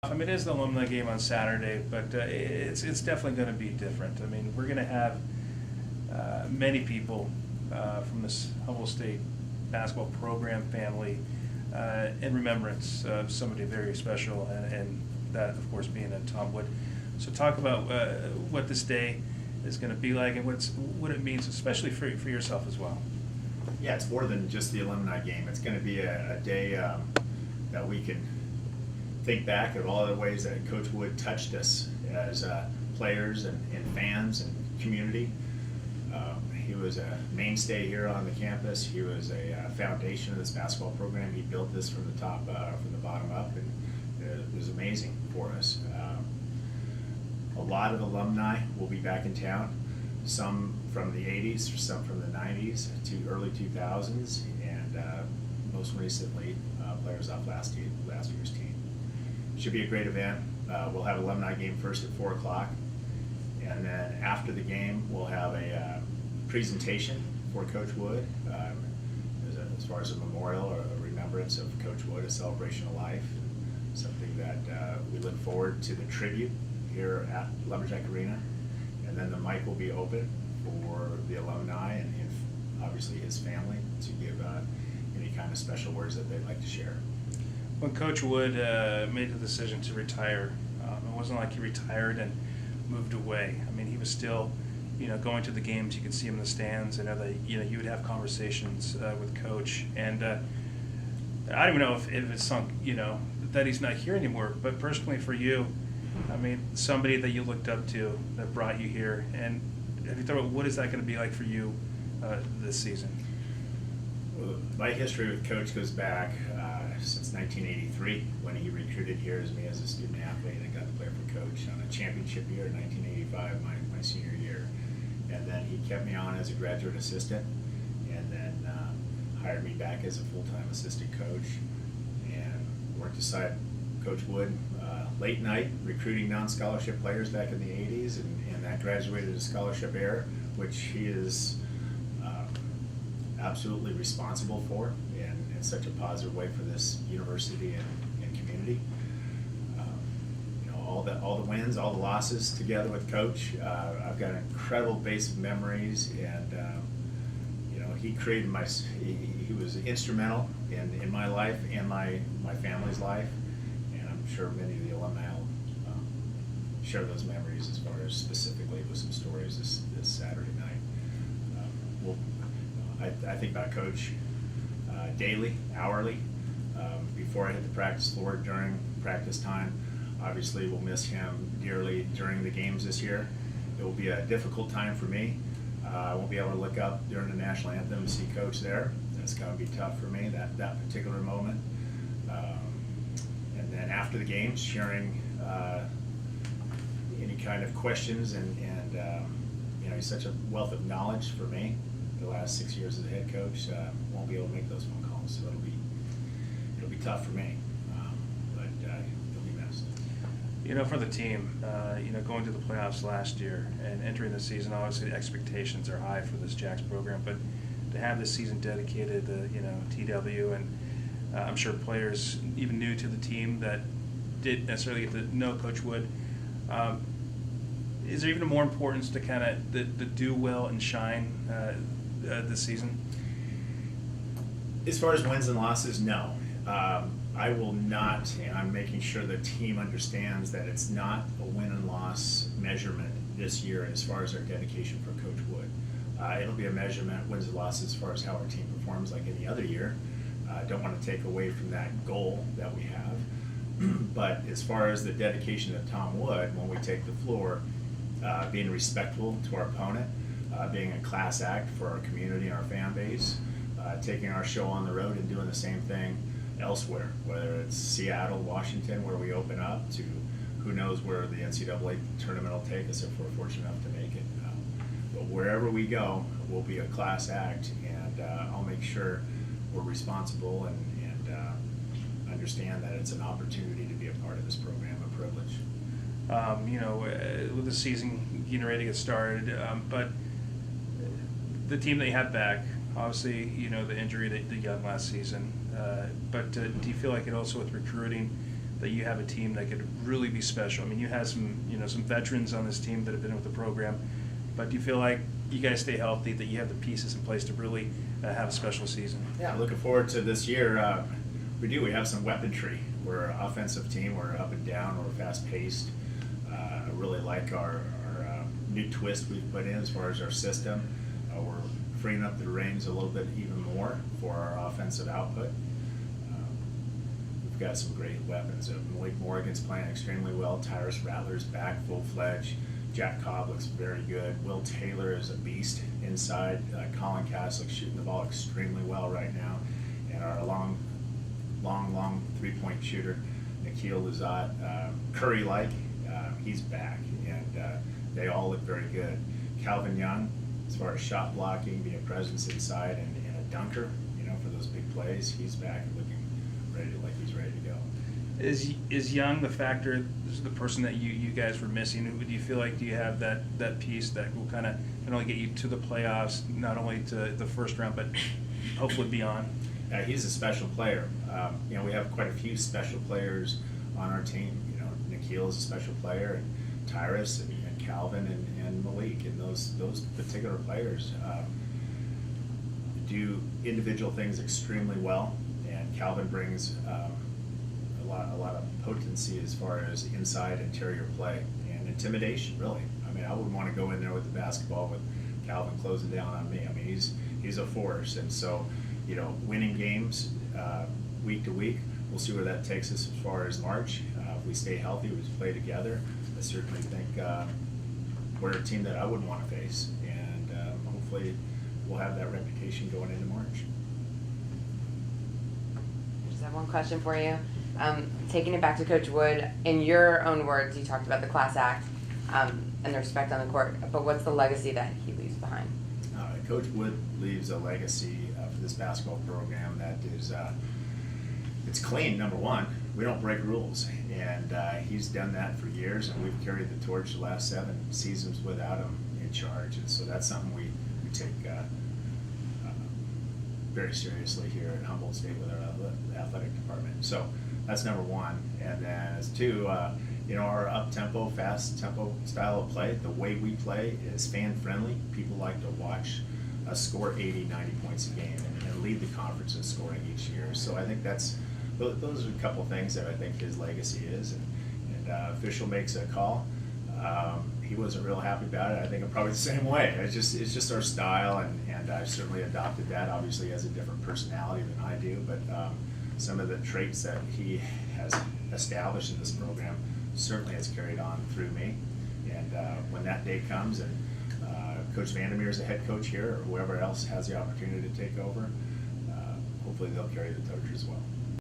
I mean, it is the alumni game on Saturday, but it's definitely going to be different. I mean, we're going to have many people from this Humboldt State basketball program family in remembrance of somebody very special, and that, of course, being Tom Wood. So talk about what this day is going to be like and what it means, especially for yourself as well. Yeah, it's more than just the alumni game. It's going to be a day that we can think back at all the ways that Coach Wood touched us as players and fans and community. He was a mainstay here on the campus. He was a foundation of this basketball program. He built this from the top, from the bottom up, and it was amazing for us. A lot of alumni will be back in town. Some from the 80s, some from the 90s to early 2000s, and most recently players off last year's team. Should be a great event. We'll have alumni game first at 4 o'clock, and then after the game we'll have a presentation for Coach Wood as far as a memorial or a remembrance of Coach Wood, a celebration of life, something that we look forward to the tribute here at Lumberjack Arena. And then the mic will be open for the alumni and obviously his family to give any kind of special words that they'd like to share. When Coach Wood made the decision to retire, it wasn't like he retired and moved away. I mean, he was still, going to the games. You could see him in the stands. I know that you would have conversations with Coach, and I don't even know if it's sunk, that he's not here anymore. But personally, for you, I mean, somebody that you looked up to that brought you here, and have you thought about what is that going to be like for you this season? Well, my history with Coach goes back since 1983 when he recruited here as me as a student athlete and got to play for Coach on a championship year in 1985, my senior year. And then he kept me on as a graduate assistant and then hired me back as a full-time assistant coach and worked aside Coach Wood late night recruiting non-scholarship players back in the 80s, and that graduated to scholarship era, which he is absolutely responsible for in such a positive way for this university and community. All the wins, all the losses together with Coach. I've got an incredible base of memories, and he created he was instrumental in my life and my family's life, and I'm sure many of the alumni will share those memories as far as specifically with some stories this Saturday night. I think about Coach daily, hourly, before I hit the practice floor, during practice time. Obviously, we'll miss him dearly during the games this year. It will be a difficult time for me. I won't be able to look up during the national anthem and see Coach there. That's going to be tough for me, that particular moment. And then after the games, sharing any kind of questions, and he's such a wealth of knowledge for me. The last 6 years as a head coach, won't be able to make those phone calls, so it'll be tough for me, but he'll be missed. For the team, going to the playoffs last year and entering the season, obviously the expectations are high for this Jacks program, but to have this season dedicated to, TW, and I'm sure players even new to the team that didn't necessarily get to know Coach Wood, is there even more importance to kind of the do well and shine this season? As far as wins and losses, no. I will not, and I'm making sure the team understands that it's not a win and loss measurement this year as far as our dedication for Coach Wood. It'll be a measurement, wins and losses, as far as how our team performs like any other year. I don't want to take away from that goal that we have. But as far as the dedication of Tom Wood, when we take the floor, being respectful to our opponent, being a class act for our community and our fan base, taking our show on the road and doing the same thing elsewhere, whether it's Seattle, Washington, where we open up, to who knows where the NCAA tournament will take us if we're fortunate enough to make it. But wherever we go, we'll be a class act, and I'll make sure we're responsible and understand that it's an opportunity to be a part of this program, a privilege. With the season getting ready to get started, but the team that you have back, obviously, the injury that you got last season, but do you feel like it also with recruiting that you have a team that could really be special? I mean, you have some veterans on this team that have been with the program, but do you feel like you guys stay healthy, that you have the pieces in place to really have a special season? Yeah, looking forward to this year. We have some weaponry. We're an offensive team. We're up and down. We're fast paced. I really like our new twist we've put in as far as our system. We're freeing up the reins a little bit even more for our offensive output. We've got some great weapons. Malik Morgan's playing extremely well. Tyrus Rattler's back full-fledged. Jack Cobb looks very good. Will Taylor is a beast inside. Colin Kaslick's shooting the ball extremely well right now. And our long three-point shooter, Nikhil Lazat, Curry-like, he's back. And they all look very good. Calvin Young, as far as shot blocking, being a presence inside, and a dunker, for those big plays, he's back and looking like he's ready to go. Is Young the factor, the person that you guys were missing? Do you feel like, do you have that piece that will kind of not only get you to the playoffs, not only to the first round, but hopefully beyond? He's a special player. We have quite a few special players on our team. Nikhil is a special player, and Tyrus and Calvin and Malik, and those particular players do individual things extremely well. And Calvin brings a lot of potency as far as inside interior play and intimidation. Really, I wouldn't want to go in there with the basketball with Calvin closing down on me. He's a force, and so winning games week to week. We'll see where that takes us as far as March. If we stay healthy, we play together. I certainly think we're a team that I wouldn't want to face, and hopefully we'll have that reputation going into March. I just have one question for you. Taking it back to Coach Wood, in your own words, you talked about the class act and the respect on the court, but what's the legacy that he leaves behind? Coach Wood leaves a legacy for this basketball program that is it's clean. Number one, we don't break rules, and he's done that for years, and we've carried the torch the last 7 seasons without him in charge, and so that's something we take very seriously here at Humboldt State with our athletic department. So that's number one. And then as two, our up-tempo, fast-tempo style of play, the way we play is fan-friendly. People like to watch us score 80, 90 points a game and lead the conference in scoring each year. So I think those are a couple of things that I think his legacy is. And official makes a call. He wasn't real happy about it. I think I'm probably the same way. It's just our style, and I've certainly adopted that. Obviously, he has a different personality than I do, but some of the traits that he has established in this program certainly has carried on through me. And when that day comes, and Coach Vandermeer is the head coach here, or whoever else has the opportunity to take over, hopefully they'll carry the torch as well.